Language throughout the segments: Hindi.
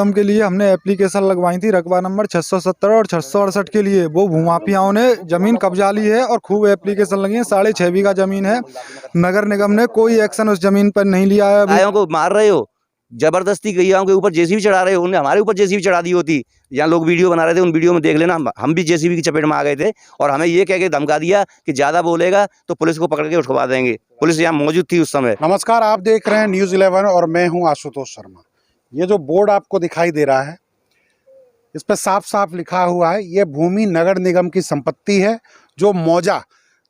निगम के लिए हमने एप्लीकेशन लगवाई थी, रकबा नंबर 670 और 668 के लिए। वो भूमाफियाओं ने जमीन कब्जा ली है और खूब एप्लीकेशन लगी है। 6.5 बीघा जमीन है। नगर निगम ने कोई एक्शन उस जमीन पर नहीं लिया है। गायों को मार रहे हो, जबरदस्ती गैयाओं के ऊपर जेसीबी चढ़ा रहे हो। उन्हें हमारे ऊपर जेसीबी चढ़ा दी होती। यहाँ लोग वीडियो बना रहे थे, उन वीडियो में देख लेना। हम भी जेसीबी की चपेट में आ गए थे और हमें ये कह के धमका दिया कि ज्यादा बोलेगा तो पुलिस को पकड़ के उठवा देंगे। पुलिस यहाँ मौजूद थी उस समय। नमस्कार, आप देख रहे हैं न्यूज़ 11 और मैं हूं आशुतोष शर्मा। ये जो बोर्ड आपको दिखाई दे रहा है, इस पर साफ साफ लिखा हुआ है ये भूमि नगर निगम की संपत्ति है, जो मौजा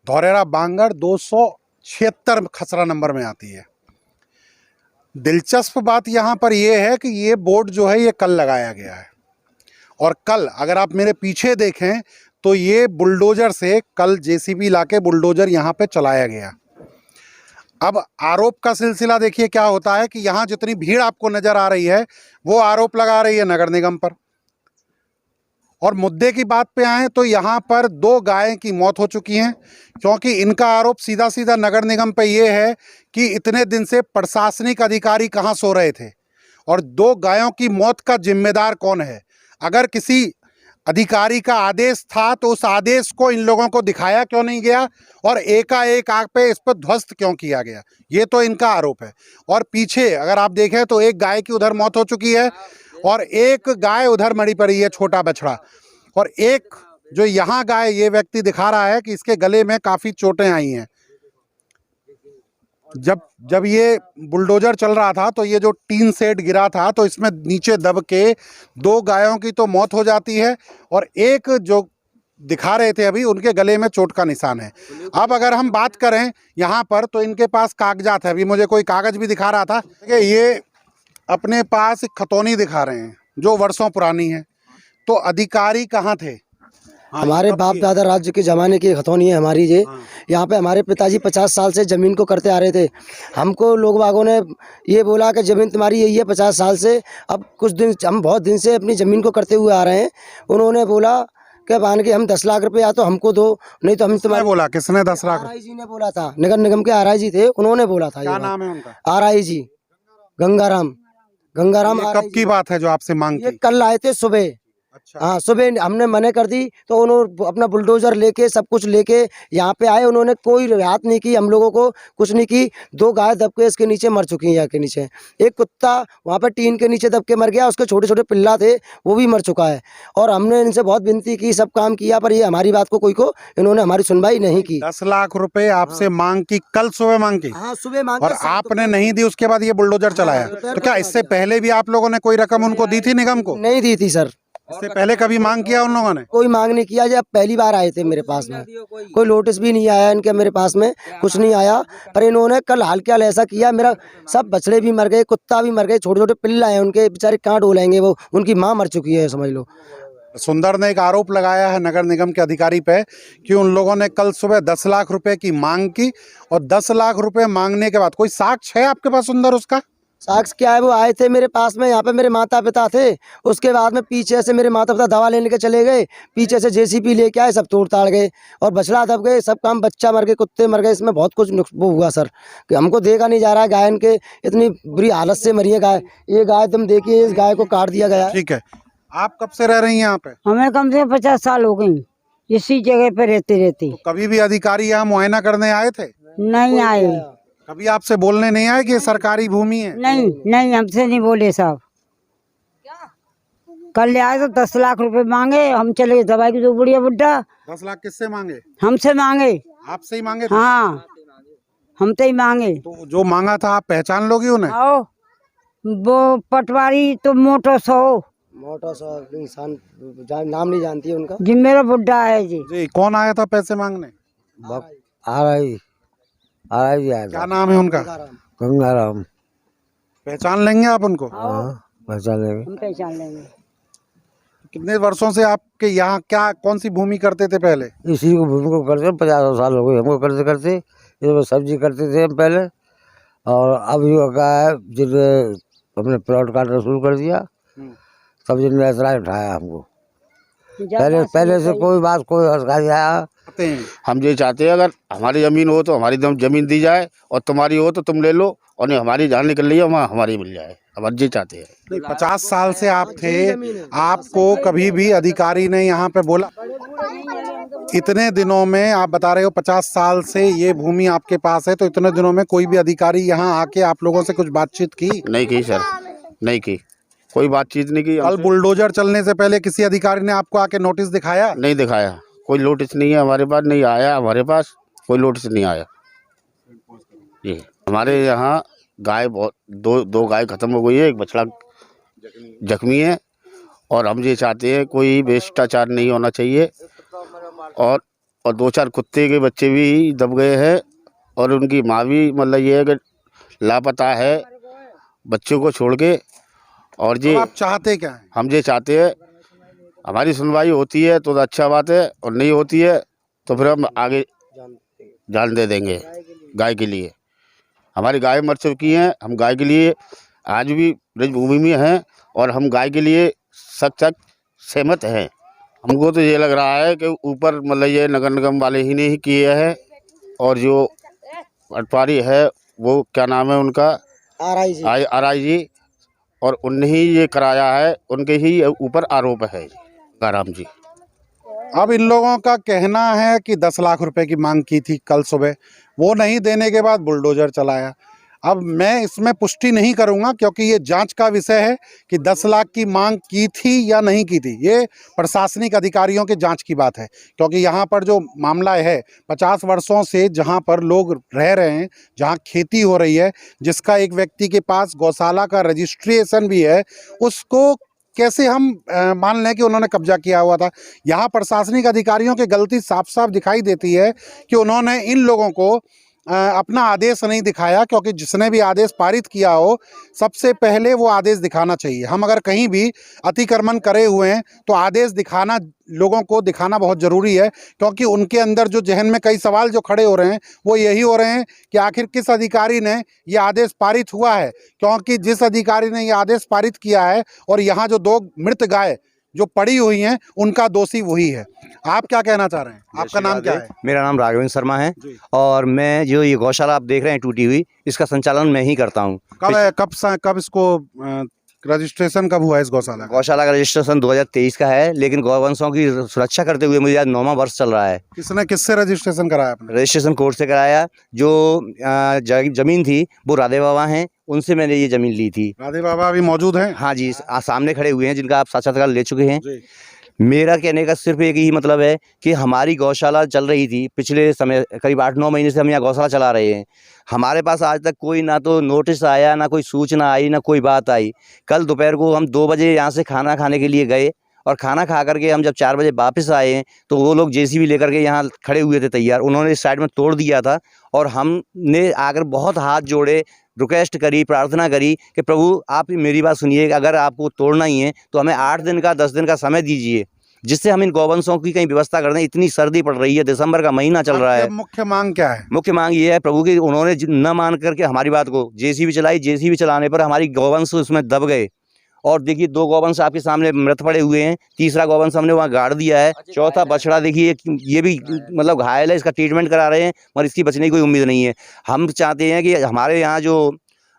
धौरेरा बांगड़ 276 खसरा नंबर में आती है। दिलचस्प बात यहाँ पर यह है कि ये बोर्ड जो है ये कल लगाया गया है और कल अगर आप मेरे पीछे देखें तो ये बुलडोजर से कल जेसीबी लाके बुलडोजर यहाँ पे चलाया गया। अब आरोप का सिलसिला देखिए क्या होता है कि यहाँ जितनी भीड़ आपको नजर आ रही है वो आरोप लगा रही है नगर निगम पर। और मुद्दे की बात पे आए तो यहाँ पर 2 गायें की मौत हो चुकी हैं, क्योंकि इनका आरोप सीधा सीधा नगर निगम पे ये है कि इतने दिन से प्रशासनिक अधिकारी कहाँ सो रहे थे और 2 गायों की मौत का जिम्मेदार कौन है। अगर किसी अधिकारी का आदेश था तो उस आदेश को इन लोगों को दिखाया क्यों नहीं गया और एकाएक आग पे इस पर ध्वस्त क्यों किया गया, ये तो इनका आरोप है। और पीछे अगर आप देखें तो एक गाय की उधर मौत हो चुकी है और एक गाय उधर मरी पड़ी है, छोटा बछड़ा। और एक जो यहाँ गाय ये व्यक्ति दिखा रहा है कि इसके गले में काफ़ी चोटें आई हैं। जब ये बुलडोजर चल रहा था तो ये जो टीन सेट गिरा था तो इसमें नीचे दब के 2 गायों की तो मौत हो जाती है और एक जो दिखा रहे थे अभी उनके गले में चोट का निशान है। अब अगर हम बात करें यहाँ पर तो इनके पास कागजात है। अभी मुझे कोई कागज भी दिखा रहा था कि ये अपने पास एक खतौनी दिखा रहे हैं जो वर्षों पुरानी है। तो अधिकारी कहाँ थे? हमारे बाप दादा राज्य के ज़माने की खतौनी है हमारी ये। यहाँ पे हमारे पिताजी 50 साल से ज़मीन को करते आ रहे थे। हमको लोग बागों ने ये बोला कि ज़मीन तुम्हारी यही है 50 साल से। अब कुछ दिन हम बहुत दिन से अपनी ज़मीन को करते हुए आ रहे हैं। उन्होंने बोला कि मान के हम 10 लाख रुपए या तो हमको दो, नहीं तो हम तुम्हारे। बोला किसने? 10 लाख? RI जी ने बोला था, नगर निगम के RI जी थे, उन्होंने बोला था। क्या नाम है उनका? RI जी गंगाराम। कब की बात है जो आपसे मांग की? कल आए थे सुबह। अच्छा। हाँ, सुबह हमने मना कर दी तो उन्होंने अपना बुलडोजर लेके सब कुछ लेके यहाँ पे आए। उन्होंने कोई रियायत नहीं की, हम लोगों को कुछ नहीं की। 2 गाय दब के इसके नीचे मर चुकी हैं। यहाँ के नीचे एक कुत्ता वहाँ पे टीन के नीचे दब के मर गया, उसके छोटे छोटे पिल्ला थे वो भी मर चुका है। और हमने इनसे बहुत विनती की, सब काम किया, पर ये हमारी बात को इन्होंने हमारी सुनवाई नहीं की। 10 लाख रुपए आपसे मांग की, कल सुबह मांग की? हाँ, सुबह मांग और आपने नहीं दी, उसके बाद ये बुलडोजर चलाया। तो क्या इससे पहले भी आप लोगों ने कोई रकम उनको दी थी निगम को? नहीं दी थी सर। इससे पहले कभी मांग किया उन लोगों ने? कोई मांग नहीं किया। जब पहली बार आए थे मेरे पास में कोई नोटिस भी नहीं आया इनके, मेरे पास में कुछ नहीं आया। पर इन्होंने कल हाल क्या ऐसा किया, मेरा सब बछड़े भी मर गए, कुत्ता भी मर गए, छोटे छोटे पिल्ला हैं उनके, बेचारे कहाँ डोलेंगे, वो उनकी माँ मर चुकी है, समझ लो। सुंदर ने एक आरोप लगाया है नगर निगम के अधिकारी पे कि उन लोगों ने कल सुबह 10 लाख रुपए की मांग की और 10 लाख रुपए मांगने के बाद कोई साक्ष्य है आपके पास सुंदर उसका? साक्ष्य क्या है? वो आए थे मेरे पास में, यहाँ पे मेरे माता पिता थे। उसके बाद में पीछे से मेरे माता पिता दवा लेने के चले गए, पीछे से जेसीबी लेके आए, सब तोड़ ताड़ गए और बछड़ा दब गए, सब काम, बच्चा मर गए, कुत्ते मर गए। इसमें बहुत कुछ वो हुआ सर कि हमको देखा नहीं जा रहा है। गाय इनके इतनी बुरी हालत से मरी है गाय। ये गाय तुम देखिए, इस गाय को काट दिया गया। ठीक है, आप कब से रह रही हैं यहाँ पे? हमें कम से कम 50 साल हो गई इसी जगह पे रहते। तो कभी भी अधिकारी यहाँ मुआयना करने आए थे? नहीं आए। कभी आपसे बोलने नहीं आए कि ये सरकारी भूमि है? नहीं, हमसे नहीं बोले साहब। कल आए तो 10 लाख रुपए मांगे, हम चले गए। दवाई की जो बुढ़िया बुड्ढा। 10 लाख किससे मांगे? हमसे मांगे। आपसे ही मांगे थे? हाँ, हमसे ही मांगे। तो जो मांगा था आप पहचान लोगी उन्हें? आओ, वो पटवारी तो मोटो सा इंसान नाम नहीं जानती है उनका। जी मेरा बुड्ढा है जी। कौन आया था पैसे मांगने? RI जी आया था। क्या नाम है उनका? गंगाराम। पहचान लेंगे आप उनको? पहचान लेंगे। हम पहचान लेंगे। कितने वर्षों से आपके यहाँ क्या कौन सी भूमि करते थे पहले? इसी को भूमि को करते 50 साल हो गए हमको करते करते। इसमें सब्जी करते थे हम पहले, और अब युवा है जिन्होंने हमने प्लॉट काटना शुरू कर दिया, सब जिनने ऐसा उठाया हमको। पहले से कोई बात, कोई हड़काई आया। हम ये चाहते हैं अगर हमारी ज़मीन हो तो हमारी ज़मीन दी जाए और तुम्हारी हो तो तुम ले लो, और नहीं हमारी जहाँ निकल रही है वहाँ हमारी मिल जाए। हम ये चाहते हैं। नहीं, 50 साल से आप थे, आपको कभी भी अधिकारी ने यहाँ पे बोला? इतने दिनों में आप बता रहे हो 50 साल से ये भूमि आपके पास है, तो इतने दिनों में कोई भी अधिकारी यहाँ आके आप लोगों से कुछ बातचीत की? नहीं की सर, नहीं की, कोई बातचीत नहीं की। कल बुलडोजर चलने से पहले किसी अधिकारी ने आपको आके नोटिस दिखाया? नहीं दिखाया, कोई नोटिस नहीं है हमारे पास, नहीं आया हमारे पास, कोई नोटिस नहीं आया जी। हमारे यहाँ गाय बहुत दो गाय खत्म हो गई है, एक बछड़ा जख्मी है, और हम ये चाहते हैं कोई भ्रष्टाचार नहीं होना चाहिए, और 2-4 कुत्ते के बच्चे भी दब गए हैं, और उनकी माँ भी मतलब ये है कि लापता है बच्चों को छोड़ के। और तो ये आप चाहते क्या हैं? हम ये चाहते हैं हमारी सुनवाई होती है तो अच्छा बात है, और नहीं होती है तो फिर हम आगे जान दे देंगे गाय के लिए। हमारी गाय मर चुकी हैं, हम गाय के लिए आज भी ब्रजभूमि में हैं, और हम गाय के लिए सख्त सहमत हैं। हमको तो ये लग रहा है कि ऊपर मतलब ये नगर निगम वाले ही ने ही किए हैं, और जो पटवारी है वो क्या नाम है उनका, आरआई जी, और उनने ही ये कराया है, उनके ही ऊपर आरोप है गंगाराम जी। अब इन लोगों का कहना है कि 10 लाख रुपए की मांग की थी कल सुबह, वो नहीं देने के बाद बुलडोजर चलाया। अब मैं इसमें पुष्टि नहीं करूंगा क्योंकि ये जांच का विषय है कि 10 लाख की मांग की थी या नहीं की थी, ये प्रशासनिक अधिकारियों के जांच की बात है। क्योंकि यहाँ पर जो मामला है 50 वर्षों से जहाँ पर लोग रह रहे हैं, जहाँ खेती हो रही है, जिसका एक व्यक्ति के पास गौशाला का रजिस्ट्रेशन भी है, उसको कैसे हम मान लें कि उन्होंने कब्जा किया हुआ था। यहाँ प्रशासनिक अधिकारियों की गलती साफ साफ दिखाई देती है कि उन्होंने इन लोगों को अपना आदेश नहीं दिखाया, क्योंकि जिसने भी आदेश पारित किया हो सबसे पहले वो आदेश दिखाना चाहिए। हम अगर कहीं भी अतिक्रमण करे हुए हैं तो आदेश दिखाना, लोगों को दिखाना बहुत ज़रूरी है, क्योंकि उनके अंदर जो जहन में कई सवाल जो खड़े हो रहे हैं वो यही हो रहे हैं कि आखिर किस अधिकारी ने ये आदेश पारित हुआ है। क्योंकि जिस अधिकारी ने ये आदेश पारित किया है और यहाँ जो 2 मृत गाय जो पड़ी हुई हैं उनका दोषी वही है। आप क्या कहना चाह रहे हैं? आपका नाम क्या है? मेरा नाम राघवेंद्र शर्मा है, जी। और मैं जो ये गौशाला आप देख रहे हैं टूटी हुई, इसका संचालन मैं ही करता हूँ। कब इसको रजिस्ट्रेशन कब हुआ इस गौशाला का? गौशाला का रजिस्ट्रेशन 2023 का है, लेकिन गौवंशों की सुरक्षा करते हुए मुझे आज 9वां वर्ष चल रहा है। किससे रजिस्ट्रेशन कराया आपने? रजिस्ट्रेशन कोर्ट से कराया। जो जमीन थी वो राधे बाबा हैं, उनसे मैंने ये जमीन ली थी। राधे बाबा अभी मौजूद हैं? हाँ जी, सामने खड़े हुए हैं, जिनका आप साक्षात्कार ले चुके हैं। जी। मेरा कहने का सिर्फ एक ही मतलब है कि हमारी गौशाला चल रही थी पिछले समय, करीब 8-9 महीने से हम यहाँ गौशाला चला रहे हैं। हमारे पास आज तक कोई ना तो नोटिस आया, ना कोई सूचना आई, ना कोई बात आई। कल दोपहर को हम 2 बजे यहाँ से खाना खाने के लिए गए, और खाना खा करके हम जब 4 बजे वापस आए हैं तो वो लोग जेसीबी लेकर के यहाँ खड़े हुए थे तैयार। उन्होंने इस साइड में तोड़ दिया था, और हमने आकर बहुत हाथ जोड़े, रिक्वेस्ट करी, प्रार्थना करी कि प्रभु आप मेरी बात सुनिए, अगर आपको तोड़ना ही है तो हमें 8 दिन का 10 दिन का समय दीजिए, जिससे हम इन गौवंशों की कहीं व्यवस्था कर दें। इतनी सर्दी पड़ रही है, दिसंबर का महीना चल रहा है। मुख्य मांग क्या है? मुख्य मांग ये है प्रभु की, उन्होंने न मान करके हमारी बात को जेसीबी चलाई, जेसीबी चलाने पर हमारी गौवंश उसमें दब गए। और देखिए 2 गौवंश आपके सामने मृत पड़े हुए हैं, तीसरा गौवंश हमने वहाँ गाड़ दिया है, चौथा बछड़ा देखिए ये भी मतलब घायल है, इसका ट्रीटमेंट करा रहे हैं, मगर इसकी बचने की कोई उम्मीद नहीं है। हम चाहते हैं कि हमारे यहाँ जो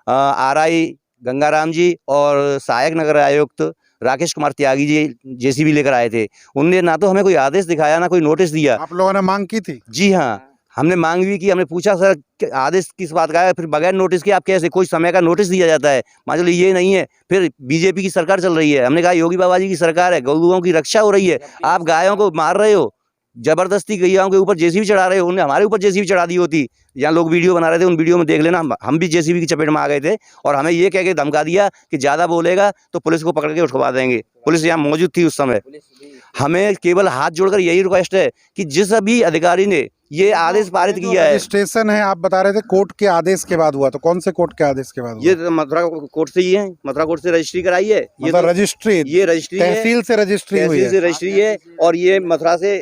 आरआई गंगाराम जी और सहायक नगर आयुक्त राकेश कुमार त्यागी जी जेसीबी लेकर आए थे, उनने ना तो हमें कोई आदेश दिखाया, ना कोई नोटिस दिया। आप लोगों ने मांग की थी? जी हाँ, हमने मांग भी की। हमने पूछा सर आदेश किस बात का है, फिर बगैर नोटिस के आप कैसे, कोई समय का नोटिस दिया जाता है? मान लो ये नहीं है। फिर बीजेपी की सरकार चल रही है, हमने कहा योगी बाबा जी की सरकार है, गौओं की रक्षा हो रही है, आप गायों को मार रहे हो, जबरदस्ती गैयाओं के ऊपर जेसीबी चढ़ा रहे हो। उन्होंने हमारे ऊपर जेसीबी चढ़ा दी होती, यहाँ लोग वीडियो बना रहे थे, उन वीडियो में देख लेना, हम भी जेसीबी की चपेट में आ गए थे, और हमें ये कह के धमका दिया कि ज़्यादा बोलेगा तो पुलिस को पकड़ के उठवा देंगे। पुलिस यहाँ मौजूद थी उस समय। हमें केवल हाथ जोड़कर यही रिक्वेस्ट है कि जिस भी अधिकारी ने ये आदेश पारित किया है, रजिस्ट्रेशन है आप बता रहे थे कोर्ट के आदेश के बाद हुआ, तो कौन से कोर्ट के आदेश के बाद हुआ? ये तो मथुरा कोर्ट से ही है, मथुरा कोर्ट से रजिस्ट्री कराई है। ये मतलब तो रजिस्ट्री, ये रजिस्ट्री है, तहसील से रजिस्ट्री हुई तहसील है? से रजिस्ट्री है, और ये मथुरा से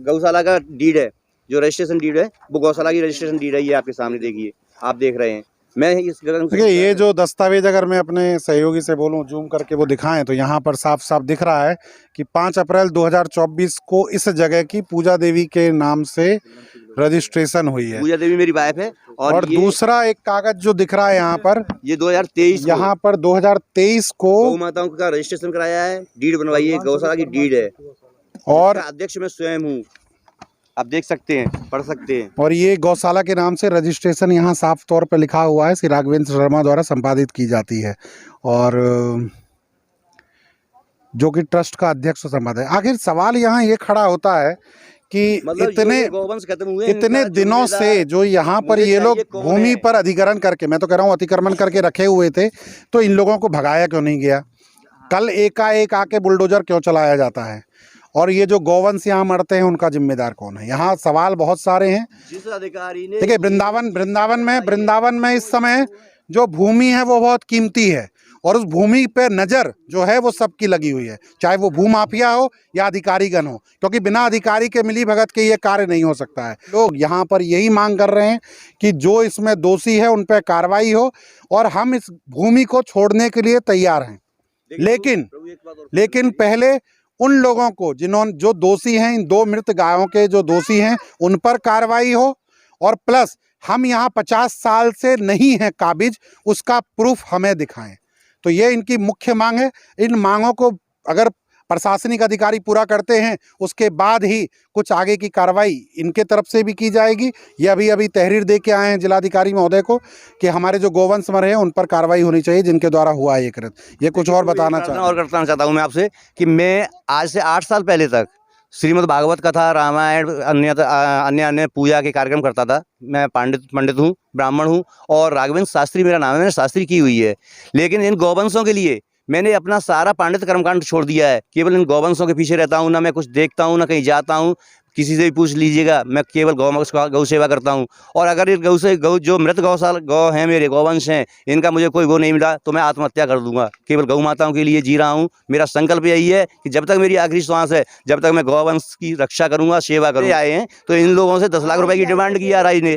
गौशाला का डीड है, जो रजिस्ट्रेशन डीड है वो गौशाला की रजिस्ट्रेशन डीड है। ये आपके सामने देखिए, आप देख रहे हैं। मैं इस देखिए ये जो दस्तावेज अगर मैं अपने सहयोगी से बोलूं जूम करके वो दिखाएं, तो यहाँ पर साफ साफ दिख रहा है कि 5 अप्रैल 2024 को इस जगह की पूजा देवी के नाम से रजिस्ट्रेशन हुई है। पूजा देवी मेरी वाइफ है। और ये दूसरा एक कागज जो दिख रहा है यहाँ पर, ये 2023 यहाँ पर 2023 को गौ माताओं का रजिस्ट्रेशन कराया है, डीड बनवाई है, गौशाला की डीड है और इसका अध्यक्ष मैं स्वयं हूँ। आप देख सकते हैं, पढ़ सकते हैं। और ये गौशाला के नाम से रजिस्ट्रेशन यहाँ साफ तौर पर लिखा हुआ है, श्री राघवेंद्र शर्मा द्वारा संपादित की जाती है, और जो कि ट्रस्ट का अध्यक्ष संपादक है। आखिर सवाल यहाँ ये खड़ा होता है कि मतलब इतने ये गौवंश खत्म हुए, इतने इनका दिनों जिम्मेदार से जो यहाँ पर मुझे ये लोग चाहिए कौन भूमि है? पर अधिग्रहण करके, मैं तो कह रहा हूँ अतिक्रमण करके रखे हुए थे, तो इन लोगों को भगाया क्यों नहीं गया? कल एकाएक आके बुलडोजर क्यों चलाया जाता है? और ये जो गौवंश यहाँ मरते हैं उनका जिम्मेदार कौन है? यहाँ सवाल बहुत सारे हैं। जिस अधिकारी ने देखिए वृंदावन में इस समय जो भूमि है वो बहुत कीमती है, और उस भूमि पे नज़र जो है वो सबकी लगी हुई है, चाहे वो भूमाफिया हो या अधिकारीगण हो, क्योंकि बिना अधिकारी के मिली भगत के ये कार्य नहीं हो सकता है। लोग यहाँ पर यही मांग कर रहे हैं कि जो इसमें दोषी है उन पर कार्रवाई हो, और हम इस भूमि को छोड़ने के लिए तैयार हैं। लेकिन पहले उन लोगों को जो दोषी हैं, इन 2 मृत गायों के जो दोषी हैं उन पर कार्रवाई हो, और प्लस हम यहाँ 50 साल से नहीं हैं काबिज, उसका प्रूफ हमें दिखाएं। तो ये इनकी मुख्य मांग है। इन मांगों को अगर प्रशासनिक अधिकारी पूरा करते हैं उसके बाद ही कुछ आगे की कार्रवाई इनके तरफ से भी की जाएगी। ये अभी तहरीर दे के आए हैं जिलाधिकारी महोदय को कि हमारे जो गौवंश मरे हैं उन पर कार्रवाई होनी चाहिए जिनके द्वारा हुआ ये कृत्य। ये कुछ और बताना करना चाहता हूँ मैं आपसे कि मैं आज से 8 साल पहले तक श्रीमद् भागवत कथा, रामायण, अन्य पूजा के कार्यक्रम करता था। मैं पंडित हूँ, ब्राह्मण हूँ, और राघवेंद्र शास्त्री मेरा नाम है, मैंने शास्त्री की हुई है। लेकिन इन गौवंशों के लिए मैंने अपना सारा पांडित कर्मकांड छोड़ दिया है। केवल इन गौवंशों के पीछे रहता हूँ, ना मैं कुछ देखता हूँ, ना कहीं जाता हूँ। किसी से भी पूछ लीजिएगा, मैं केवल गौ सेवा करता हूँ। और अगर ये गौ जो मृत गौ हैं, मेरे गौवंश हैं, इनका मुझे कोई वो नहीं मिला तो मैं आत्महत्या कर दूंगा। केवल गौ माताओं के लिए जी रहा हूँ। मेरा संकल्प यही है कि जब तक मेरी आखिरी श्वास है, जब तक मैं गौवंश की रक्षा करूंगा, सेवा करूँगा। आए हैं तो इन लोगों से 10 लाख रुपए की डिमांड की आर आई ने,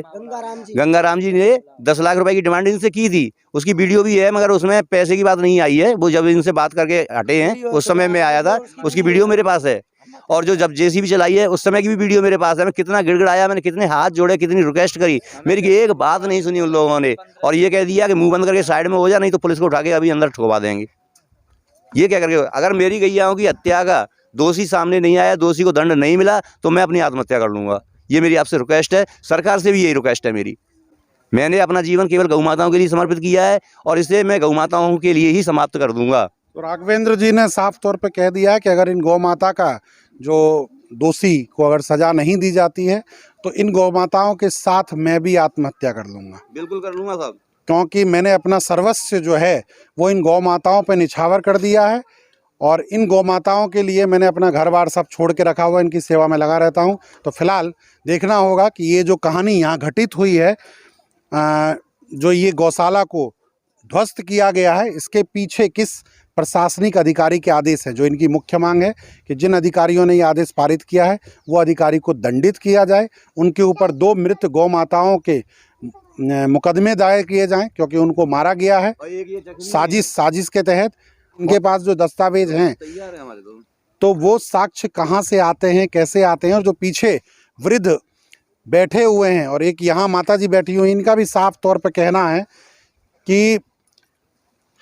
गंगाराम जी ने 10 लाख रुपए की डिमांड इनसे की थी। उसकी वीडियो भी है, मगर उसमें पैसे की बात नहीं आई है। वो जब इनसे बात करके हटे हैं उस समय मैं आया था, उसकी वीडियो मेरे पास है। और जो जब जेसीबी चलाई है उस समय की भी वीडियो मेरे पास है। मैं कितना गिड़गिड़ाया, मैंने कितने हाथ जोड़े, कितनी रिक्वेस्ट करी, मेरी एक बात नहीं सुनी उन लोगों ने। और ये कह दिया कि मुंह बंद करके साइड में हो जा, नहीं तो पुलिस को उठा के अभी अंदर ठोकवा देंगे। ये क्या करके, अगर मेरी गैयाओं की हत्या का दोषी सामने नहीं आया, दोषी को दंड नहीं मिला, तो मैं अपनी आत्महत्या कर लूँगा। ये मेरी आपसे रिक्वेस्ट है, सरकार से भी यही रिक्वेस्ट है मेरी। मैंने अपना जीवन केवल गौ माताओं के लिए समर्पित किया है, और इसे मैं गौ माताओं के लिए ही समाप्त कर दूंगा। तो राघवेंद्र जी ने साफ तौर पे कह दिया है कि अगर इन गौ माता का जो दोषी को अगर सजा नहीं दी जाती है तो इन गौ माताओं के साथ मैं भी आत्महत्या कर लूँगा। बिल्कुल कर लूँगा साहब, क्योंकि मैंने अपना सर्वस्व जो है वो इन गौ माताओं पर निछावर कर दिया है, और इन गौ माताओं के लिए मैंने अपना घर बार सब छोड़ के रखा हुआ, इनकी सेवा में लगा रहता हूँ। तो फिलहाल देखना होगा कि ये जो कहानी यहाँ घटित हुई है, जो ये गौशाला को ध्वस्त किया गया है, इसके पीछे किस प्रशासनिक अधिकारी के आदेश है। जो इनकी मुख्य मांग है कि जिन अधिकारियों ने ये आदेश पारित किया है वो अधिकारी को दंडित किया जाए, उनके ऊपर 2 मृत गौ माताओं के मुकदमे दायर किए जाएं, क्योंकि उनको मारा गया है साजिश के तहत। उनके पास जो दस्तावेज हैं तो वो साक्ष्य कहाँ से आते हैं, कैसे आते हैं, और जो पीछे वृद्ध बैठे हुए हैं और एक यहाँ माता जी बैठी हुई, इनका भी साफ तौर पर कहना है कि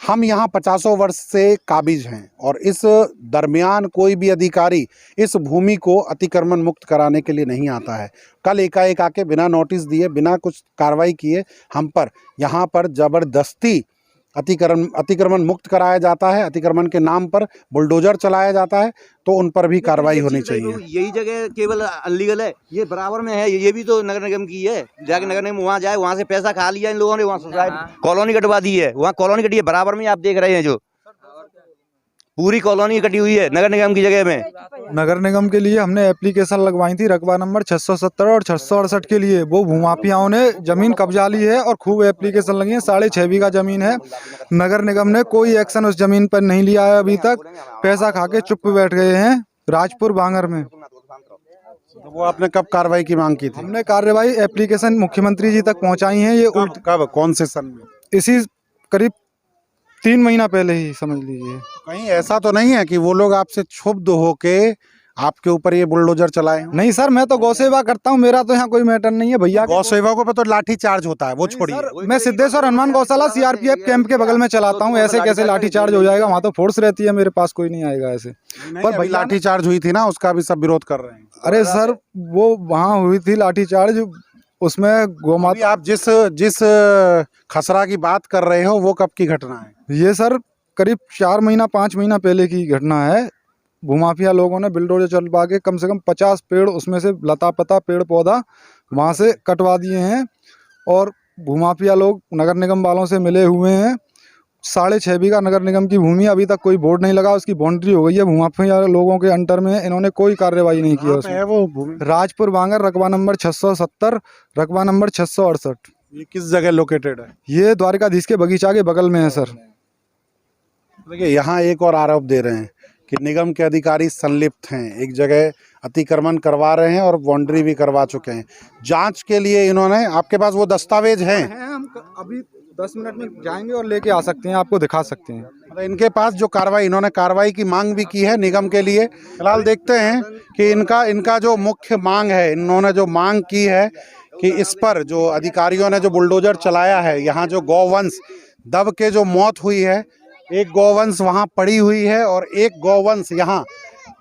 हम यहाँ 50 वर्ष से काबिज हैं, और इस दरमियान कोई भी अधिकारी इस भूमि को अतिक्रमण मुक्त कराने के लिए नहीं आता है। कल एकाएक आके बिना नोटिस दिए, बिना कुछ कार्रवाई किए हम पर यहाँ पर ज़बरदस्ती अतिक्रमण मुक्त कराया जाता है, अतिक्रमण के नाम पर बुलडोजर चलाया जाता है, तो उन पर भी कार्रवाई होनी चाहिए। यही जगह केवल अनलीगल है, ये बराबर में है, ये भी तो नगर निगम की है। जाके नगर निगम वहाँ जाए, वहाँ से पैसा खा लिया इन लोगों ने, वहाँ कॉलोनी कटवा दी है, वहाँ कॉलोनी कटी है, बराबर में आप देख रहे हैं जो पूरी कॉलोनी कटी हुई है नगर निगम की जगह में। नगर निगम के लिए हमने एप्लीकेशन लगवाई थी रकबा नंबर 670 और 668 के लिए। वो भूमाफियाओं ने जमीन कब्जा ली है और खूब एप्लीकेशन लगी है। 6.5 बीघा जमीन है। नगर निगम ने कोई एक्शन उस जमीन पर नहीं लिया है अभी तक। पैसा खा के चुप बैठ गए हैं राजपुर बांगर में। तो वो आपने कब कार्रवाई की मांग की थी? हमने कार्रवाई एप्लीकेशन मुख्यमंत्री जी तक पहुंचाई है। ये कब कौन से सन में? इसी करीब 3 महीना पहले ही समझ लीजिए। कहीं ऐसा तो नहीं है कि वो लोग आपसे क्षुब्ध होके आपके ऊपर ये बुलडोजर चलाए हों? नहीं सर, मैं तो गौ सेवा करता हूँ, मेरा तो यहाँ कोई मैटर नहीं है भैया। गौ सेवकों पे तो लाठी चार्ज होता है, वो छोड़िए। सर, मैं सिद्धेश्वर हनुमान गौशाला सीआरपीएफ कैंप के बगल में चलाता हूँ, ऐसे कैसे लाठी चार्ज हो जाएगा? वहाँ तो फोर्स रहती है, मेरे पास कोई नहीं आएगा ऐसे। पर भाई लाठी चार्ज हुई थी ना, उसका भी सब विरोध कर रहे हैं। अरे सर, वो वहाँ हुई थी लाठी चार्ज, उसमें अभी गोमाता। आप जिस खसरा की बात कर रहे हो वो कब की घटना है? ये सर करीब 4 महीना 5 महीना पहले की घटना है। भूमाफिया लोगों ने बिल्डोजर चलवा के कम से कम 50 पेड़, उसमें से लता पता पेड़ पौधा वहाँ से कटवा दिए हैं। और भूमाफिया लोग नगर निगम वालों से मिले हुए हैं। 6.5 बीघा नगर निगम की भूमि, अभी तक कोई बोर्ड नहीं लगा, उसकी बाउंड्री हो गई है। भूमाफिया लोगों के अंटर में इन्होंने कोई कार्रवाई नहीं की है कहाँ पे है उसमें। वो भूमि? राजपुर बांगर, रकबा नंबर 670, रकबा नंबर 668। ये किस जगह लोकेटेड है? ये द्वारिकाधीश के बगीचा के बगल में है सर। देखिए, यहाँ एक और आरोप दे रहे हैं कि निगम के अधिकारी संलिप्त हैं, एक जगह अतिक्रमण करवा रहे हैं और बाउंड्री भी करवा चुके हैं। जांच के लिए इन्होंने, आपके पास वो दस्तावेज हैं? हम अभी 10 मिनट में जाएंगे और लेके आ सकते हैं, आपको दिखा सकते हैं। मतलब इनके पास जो कार्रवाई, इन्होंने कार्रवाई की मांग भी की है निगम के लिए। फिलहाल देखते हैं कि इनका जो मुख्य मांग है, इन्होंने जो मांग की है कि इस पर जो अधिकारियों ने जो बुलडोजर चलाया है, यहाँ जो गौवंश दब के जो मौत हुई है, एक गौवंश वहाँ पड़ी हुई है और एक गौवंश यहाँ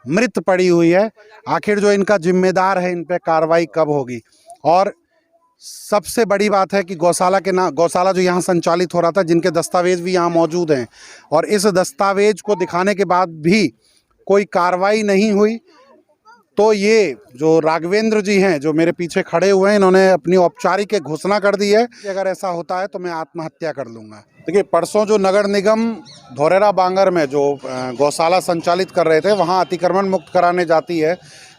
मृत पड़ी हुई है। आखिर जो इनका जिम्मेदार है, इन पे कार्रवाई कब होगी? और सबसे बड़ी बात है कि गौशाला जो यहाँ संचालित हो रहा था, जिनके दस्तावेज भी यहाँ मौजूद हैं, और इस दस्तावेज को दिखाने के बाद भी कोई कार्रवाई नहीं हुई। तो ये जो राघवेंद्र जी हैं, जो मेरे पीछे खड़े हुए हैं, इन्होंने अपनी औपचारिक घोषणा कर दी है कि अगर ऐसा होता है तो मैं आत्महत्या कर लूँगा। देखिए, परसों जो नगर निगम धोरेरा बांगर में जो गौशाला संचालित कर रहे थे, वहाँ अतिक्रमण मुक्त कराने जाती है,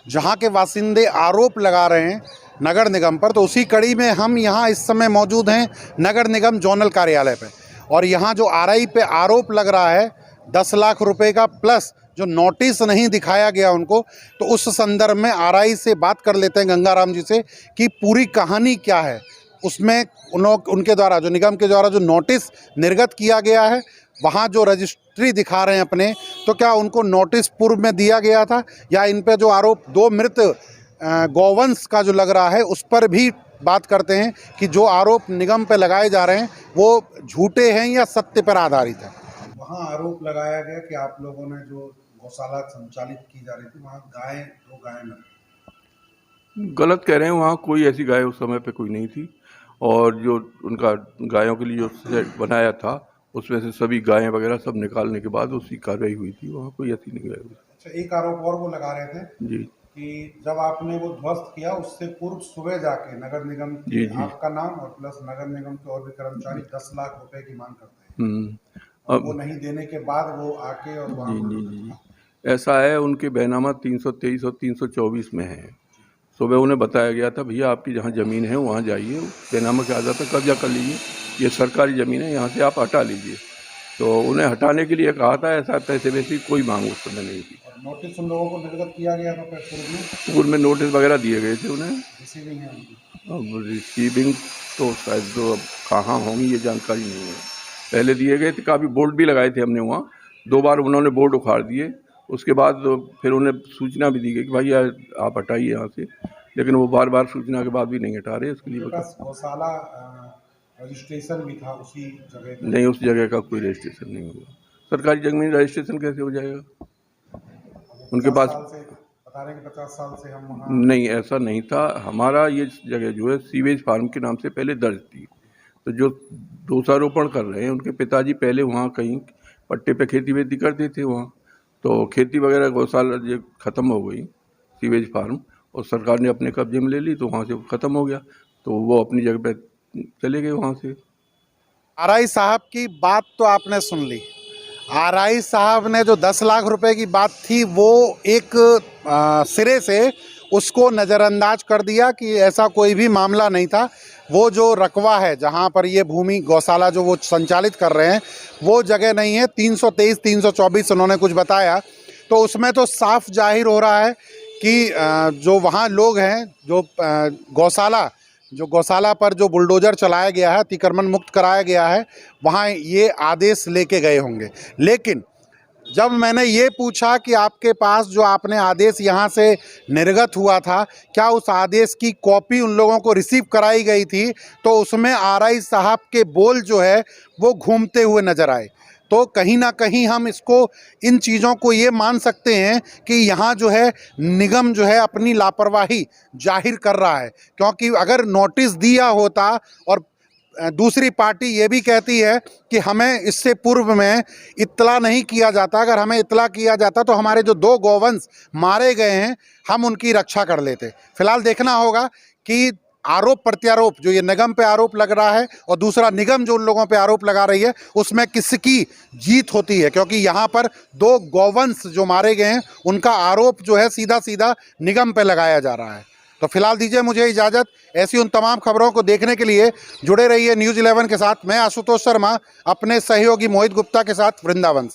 जहाँ के बासिंदे आरोप लगा रहे हैं नगर निगम पर। तो उसी कड़ी में हम यहाँ इस समय मौजूद हैं नगर निगम जोनल कार्यालय पे, और यहाँ जो आरआई पे आरोप लग रहा है 10 लाख रुपए का, प्लस जो नोटिस नहीं दिखाया गया उनको, तो उस संदर्भ में आरआई से बात कर लेते हैं, गंगाराम जी से, कि पूरी कहानी क्या है। उसमें उनके द्वारा, जो निगम के द्वारा जो नोटिस निर्गत किया गया है, वहाँ जो रजिस्ट्री दिखा रहे हैं अपने, तो क्या उनको नोटिस पूर्व में दिया गया था, या इन पे जो आरोप 2 मृत गौवंश का जो लग रहा है, उस पर भी बात करते हैं कि जो आरोप निगम पे लगाए जा रहे हैं वो झूठे हैं या सत्य पर आधारित है। वहाँ आरोप लगाया गया कि आप लोगों ने जो गौशाला संचालित की जा रही थी, वहाँ दो गायें मरी। गलत कह रहे हैं, वहाँ कोई ऐसी गाय उस समय पे कोई नहीं थी, और जो उनका गायों के लिए जो सेट बनाया था, उसमें से सभी गायें वगैरह सब निकालने के बाद उसकी कार्रवाई हुई थी, वहाँ कोई ऐसी नहीं गाय हुई। अच्छा, एक आरोप और वो लगा रहे थे जी, कि जब आपने वो ध्वस्त किया, उससे पूर्व सुबह जाके नगर निगम जी, जी। आपका नाम और प्लस नगर निगम के और भी कर्मचारी 10 लाख रुपए की मांग करते हैं, वो नहीं देने के बाद वो आके और वहाँ जी, ऐसा है, उनके बैनामा 323 और 324 में है। सुबह उन्हें बताया गया था, भैया आपकी जहाँ ज़मीन है वहाँ जाइए, बैनामा के आधार पर कब्जा कर लीजिए, ये सरकारी ज़मीन है, यहाँ से आप हटा लीजिए। तो उन्हें हटाने के लिए कहा था, ऐसा पैसे वैसे कोई मांग उस समय नहीं थी। नोटिस उन लोगों को निर्गत किया गया था पूर्व में नोटिस वगैरह दिए गए थे उन्हें। रिसीविंग है उनकी। अब रिसीविंग तो शायद जो अब कहाँ होंगी ये जानकारी नहीं है। पहले दिए गए थे, काफ़ी बोर्ड भी लगाए थे हमने वहाँ, 2 बार उन्होंने बोर्ड उखाड़ दिए। उसके बाद फिर उन्हें सूचना भी दी गई कि भाई आप हटाइए यहाँ से, लेकिन वो बार बार सूचना के बाद भी नहीं हटा रहे। इसके लिए गौशाला रजिस्ट्रेशन भी था उसी जगह? नहीं, उस जगह का कोई रजिस्ट्रेशन नहीं हुआ। सरकारी जमीन रजिस्ट्रेशन कैसे हो जाएगा? उनके पास बता रहे हैं कि 50 साल से हम वहाँ। नहीं, ऐसा नहीं था। हमारा ये जगह जो है सीवेज फार्म के नाम से पहले दर्ज थी। तो जो दोषारोपण कर रहे हैं, उनके पिताजी पहले वहाँ कहीं पट्टे पे खेती वेती करते थे वहाँ, तो खेती वगैरह गौशाला जो ख़त्म हो गई सीवेज फार्म, और सरकार ने अपने कब्जे में ले ली, तो वहाँ से ख़त्म हो गया, तो वो अपनी जगह पे चले गए वहाँ से। आरआई साहब की बात तो आपने सुन ली। आरआई साहब ने जो 10 लाख रुपए की बात थी, वो एक सिरे से उसको नज़रअंदाज कर दिया कि ऐसा कोई भी मामला नहीं था। वो जो रकबा है जहाँ पर ये भूमि गौशाला जो वो संचालित कर रहे हैं, वो जगह नहीं है। 323 324 उन्होंने कुछ बताया, तो उसमें तो साफ जाहिर हो रहा है कि जो वहाँ लोग हैं, जो गौशाला पर जो बुलडोजर चलाया गया है, अतिक्रमण मुक्त कराया गया है, वहाँ ये आदेश लेके गए होंगे। लेकिन जब मैंने ये पूछा कि आपके पास जो आपने आदेश यहाँ से निर्गत हुआ था, क्या उस आदेश की कॉपी उन लोगों को रिसीव कराई गई थी, तो उसमें आरआई साहब के बोल जो है वो घूमते हुए नजर आए। तो कहीं ना कहीं हम इसको, इन चीज़ों को ये मान सकते हैं कि यहाँ जो है निगम जो है अपनी लापरवाही जाहिर कर रहा है, क्योंकि अगर नोटिस दिया होता, और दूसरी पार्टी ये भी कहती है कि हमें इससे पूर्व में इत्तला नहीं किया जाता, अगर हमें इत्तला किया जाता तो हमारे जो 2 गौवंश मारे गए हैं हम उनकी रक्षा कर लेते। फिलहाल देखना होगा कि आरोप प्रत्यारोप जो ये निगम पे आरोप लग रहा है और दूसरा निगम जो उन लोगों पे आरोप लगा रही है उसमें किसकी जीत होती है, क्योंकि यहाँ पर 2 गौवंश जो मारे गए हैं उनका आरोप जो है सीधा सीधा निगम पे लगाया जा रहा है। तो फिलहाल दीजिए मुझे इजाज़त। ऐसी उन तमाम खबरों को देखने के लिए जुड़े रहिए न्यूज़ 11 के साथ। मैं आशुतोष शर्मा अपने सहयोगी मोहित गुप्ता के साथ, वृंदावन।